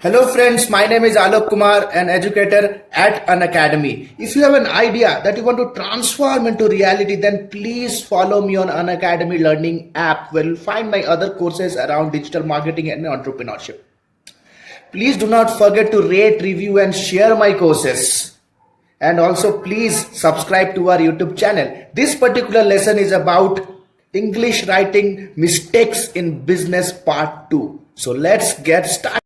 Hello friends, my name is Alok Kumar, an educator at Unacademy. If you have an idea that you want to transform into reality, then please follow me on Unacademy Learning app where you'll find my other courses around digital marketing and entrepreneurship. Please do not forget to rate, review and share my courses. And also please subscribe to our YouTube channel. This particular lesson is about English writing mistakes in business part 2. So let's get started.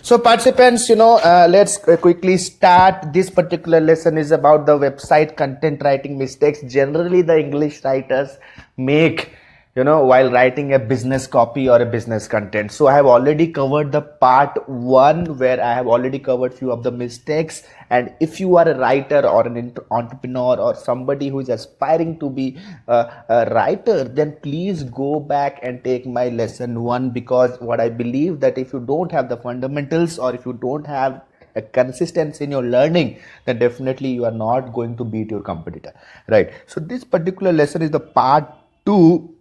So participants, let's quickly start. This particular lesson is about the website content writing mistakes generally the English writers make, while writing a business copy or a business content. So I have already covered the part 1 where I have already covered few of the mistakes. And if you are a writer or an entrepreneur or somebody who is aspiring to be a writer, then please go back and take my lesson 1, because what I believe that if you don't have the fundamentals or if you don't have a consistency in your learning, then definitely you are not going to beat your competitor, right? So this particular lesson is the part 2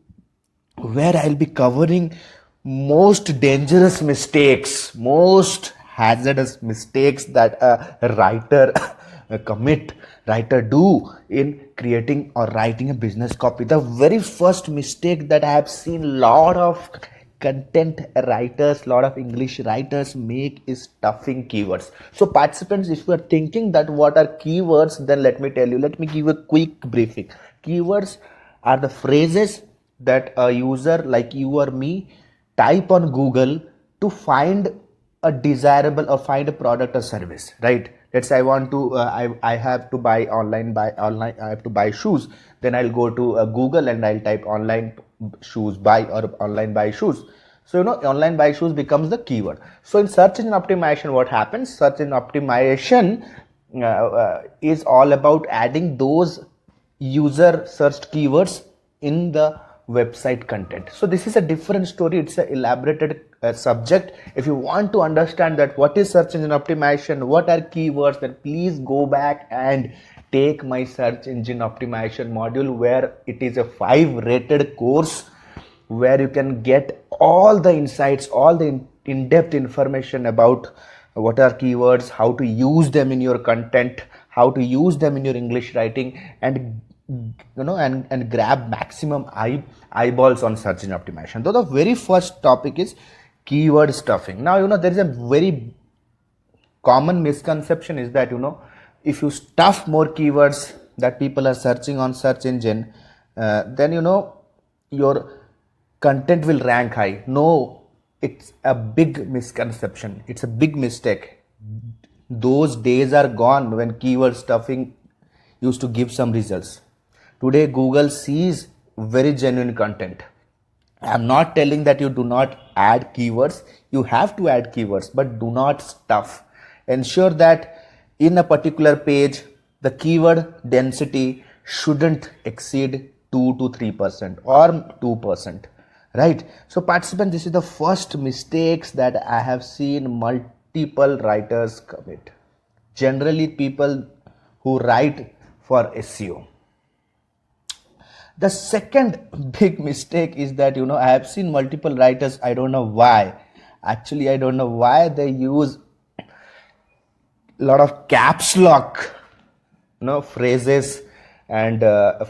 where I'll be covering most dangerous mistakes, most hazardous mistakes that a writer writer do in creating or writing a business copy. The very first mistake that I have seen lot of content writers, lot of English writers make is stuffing keywords. So participants, if you are thinking that what are keywords, then let me tell you, let me give a quick briefing. Keywords are the phrases that a user like you or me type on Google to find a desirable or find a product or service, right? Let's say I want to I have to buy online I have to buy shoes. Then I'll go to Google and I'll type online shoes buy or online buy shoes. So online buy shoes becomes the keyword. So in search engine optimization, what happens? Search engine optimization is all about adding those user searched keywords in the website content. So this is a different story. It's an elaborated subject. If you want to understand that what is search engine optimization, what are keywords, then please go back and take my search engine optimization module, where it is a 5 rated course where you can get all the insights, all the in-depth information about what are keywords, how to use them in your content, how to use them in your English writing, and and grab maximum eyeballs on search engine optimization. So the very first topic is keyword stuffing. Now there is a very common misconception is that if you stuff more keywords that people are searching on search engine, then your content will rank high. No, it's a big misconception. It's a big mistake. Those days are gone when keyword stuffing used to give some results. Today Google sees very genuine content. I'm not telling that you do not add keywords. You have to add keywords, but do not stuff. Ensure that in a particular page, the keyword density shouldn't exceed 2 to 3% or 2%, right? So participants, this is the first mistakes that I have seen multiple writers commit. Generally people who write for SEO. The second big mistake is that I have seen multiple writers, I don't know why. Actually, I don't know why they use a lot of caps lock phrases and in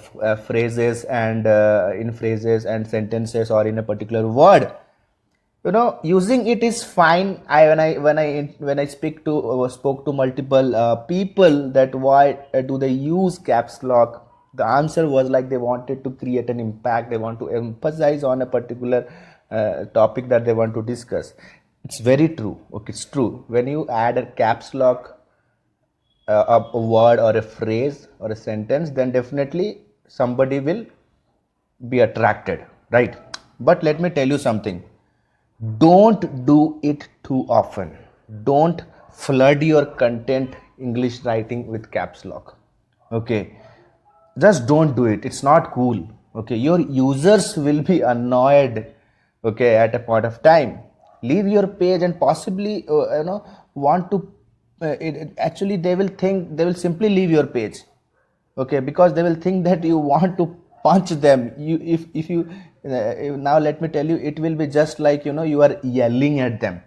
phrases and sentences or in a particular word. Using it is fine. When I spoke to multiple people that why do they use caps lock, the answer was like they wanted to create an impact. They want to emphasize on a particular topic that they want to discuss. It's very true. Okay, it's true. When you add a caps lock, a word or a phrase or a sentence, then definitely somebody will be attracted, right? But let me tell you something. Don't do it too often. Don't flood your content English writing with caps lock. Okay. Just don't do it. It's not cool. Okay, your users will be annoyed, okay, at a point of time. Leave your page and possibly want to actually they will simply leave your page, okay, because they will think that you want to punch them. If you now let me tell you, it will be just like you are yelling at them.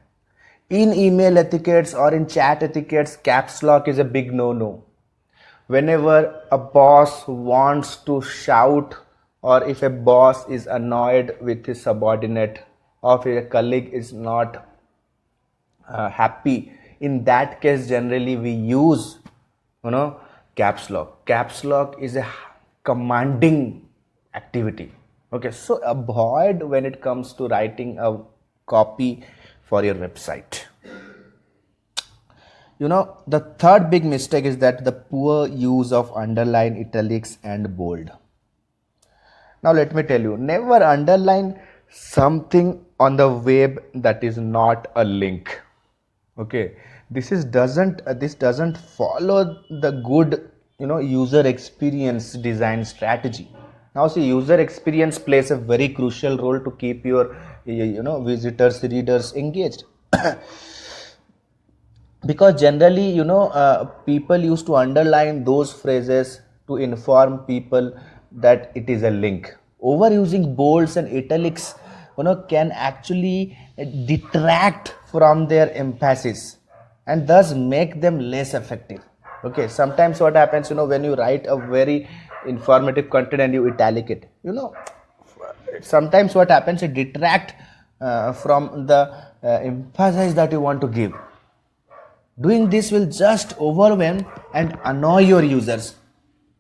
In email etiquettes or in chat etiquettes, caps lock is a big no-no. Whenever a boss wants to shout, or if a boss is annoyed with his subordinate, or if a colleague is not happy, in that case generally we use caps lock. Caps lock is a commanding activity. Okay, so avoid when it comes to writing a copy for your website. The third big mistake is that the poor use of underline, italics and bold. Now let me tell you, never underline something on the web that is not a link. Okay, this doesn't follow the good user experience design strategy. Now see, user experience plays a very crucial role to keep your visitors, readers engaged. Because generally people used to underline those phrases to inform people that it is a link. Overusing bolds and italics can actually detract from their emphasis and thus make them less effective. Okay, sometimes what happens when you write a very informative content and you italic it, sometimes what happens, it detract from the emphasis that you want to give. Doing this will just overwhelm and annoy your users.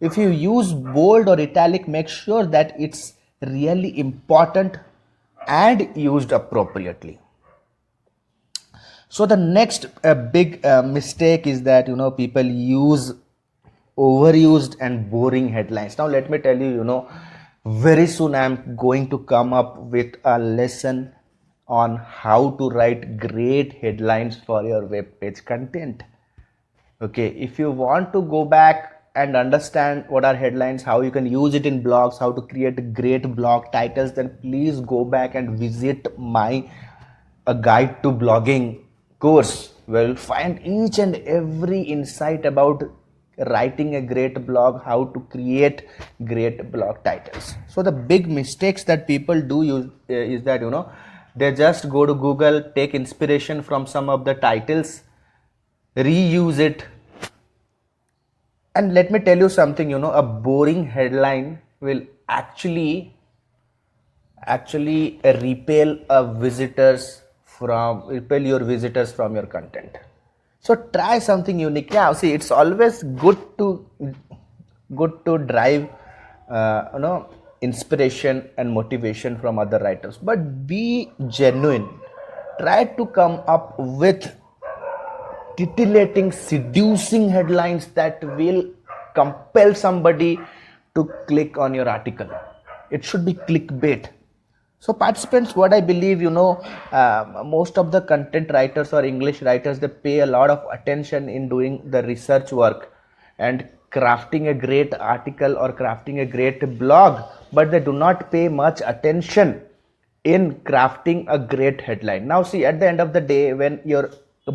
If you use bold or italic, make sure that it's really important and used appropriately. So the next big mistake is that people use overused and boring headlines. Now let me tell you, very soon I'm going to come up with a lesson on how to write great headlines for your web page content. Okay, if you want to go back and understand what are headlines, how you can use it in blogs, how to create great blog titles, then please go back and visit my A Guide to Blogging course, where you'll find each and every insight about writing a great blog, how to create great blog titles. So the big mistakes that people do is that they just go to Google, take inspiration from some of the titles, reuse it. And let me tell you something, a boring headline will actually repel your visitors from your content. So try something unique. Yeah, see, it's always good to drive inspiration and motivation from other writers, but be genuine. Try to come up with titillating, seducing headlines that will compel somebody to click on your article. It should be clickbait. So participants, what I believe, most of the content writers or English writers, they pay a lot of attention in doing the research work and crafting a great article or crafting a great blog, but they do not pay much attention in crafting a great headline. Now see, at the end of the day, when your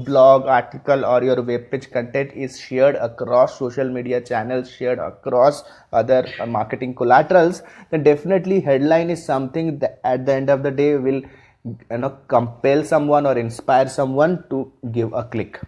blog, article or your web page content is shared across social media channels, shared across other marketing collaterals, then definitely headline is something that at the end of the day will compel someone or inspire someone to give a click,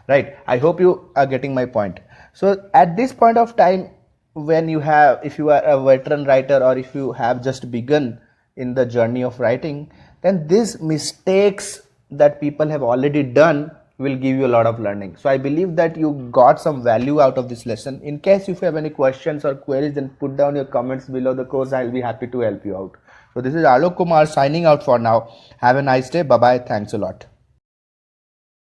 right? I hope you are getting my point. So at this point of time, when if you are a veteran writer or if you have just begun in the journey of writing, then these mistakes that people have already done will give you a lot of learning. So I believe that you got some value out of this lesson. In case if you have any questions or queries, then put down your comments below the course. I'll be happy to help you out. So this is Alok Kumar signing out for now. Have a nice day. Bye bye. Thanks a lot.